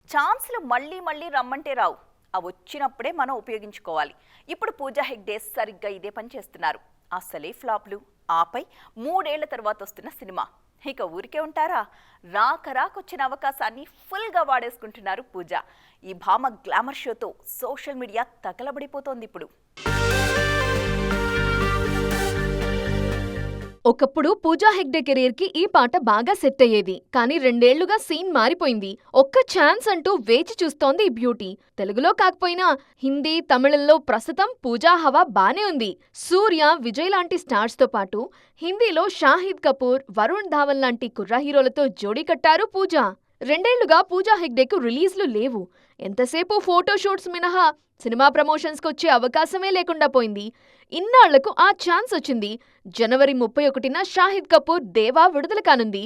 ఛాన్స్‌లు మళ్ళీ మళ్ళీ రమ్మంటే రావు. అవొచ్చినప్పుడే మనం ఉపయోగించుకోవాలి. ఇప్పుడు పూజా హెగ్డే సరిగ్గా ఇదే పని చేస్తున్నారు. అసలే ఫ్లాప్‌లు. ఆపై 3 ఏళ్ల తర్వాత వస్తున్న సినిమా. ఇక ఊరికే ఉంటారా? రాకొచ్చిన అవకాశాన్ని ఫుల్‌గా వాడేసుకుంటున్నారు పూజ. ఈ భామ గ్లామర్ షోతో సోషల్ మీడియా తగలబడిపోతోంది ఇప్పుడు. ఒకప్పుడు పూజా హెగ్డే కెరీర్ కి ఈ పాట బాగా సెట్ అయ్యేది. కానీ 2 ఏళ్లుగా సీన్ మారిపోయింది. ఒక్క ఛాన్స్ అంటూ వేచి చూస్తోంది ఈ బ్యూటీ. తెలుగులో కాకపోయినా హిందీ, తమిళంలో ప్రస్తుతం పూజా హవా బానే ఉంది. సూర్య, విజయ్ లాంటి స్టార్స్ తో పాటు హిందీలో షాహిద్ కపూర్, వరుణ్ ధావన్ లాంటి కుర్ర హీరోలతో జోడీ కట్టారు పూజ. 2 ఏళ్లుగా పూజా హెగ్డేకు రిలీజ్లు లేవు. ఎంతసేపు ఫోటో షూట్స్ మినహా సినిమా ప్రమోషన్స్కి వచ్చే అవకాశమే లేకుండా పోయింది. ఇన్నాళ్లకు ఆ ఛాన్స్ వచ్చింది. జనవరి 31న షాహిద్ కపూర్ దేవా విడుదల కానుంది.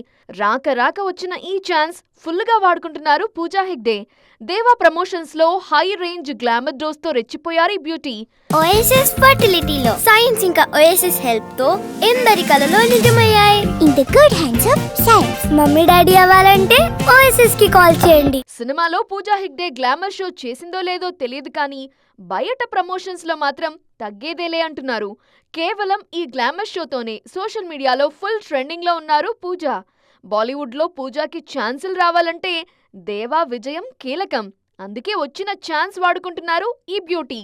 రాక వచ్చిన ఈ ఛాన్స్ ఫుల్గా వాడుకుంటున్నారు పూజా హెగ్డే. దేవా ప్రమోషన్స్ లో హై రేంజ్ గ్లామర్ డోస్ తో రెచ్చిపోయారు ఈ బ్యూటీ. ఓఎస్ఎస్ ఫర్టిలిటీలో సైన్స్ ఇంకా ఓఎస్ఎస్ హెల్ప్ తో ఎందరి కలలు నిజమయ్యాయి. In the good hands of science. Mummy daddy అవ్వాలంటే ఓఎస్ఎస్ కి కాల్ చేయండి. సినిమాలో పూజా హెగ్డే గ్లామర్ షో చేసిందో లేదో తెలియదు కానీ బయట ప్రమోషన్స్ లో మాత్రం తగ్గేదేలే అంటున్నారు. కేవలం ఈ గ్లామర్ షోతోనే సోషల్ మీడియాలో ఫుల్ ట్రెండింగ్ లో ఉన్నారు పూజ. బాలీవుడ్ లో పూజాకి ఛాన్సులు రావాలంటే దేవా విజయం కీలకం. అందుకే వచ్చిన ఛాన్స్ వాడుకుంటున్నారు ఈ బ్యూటీ.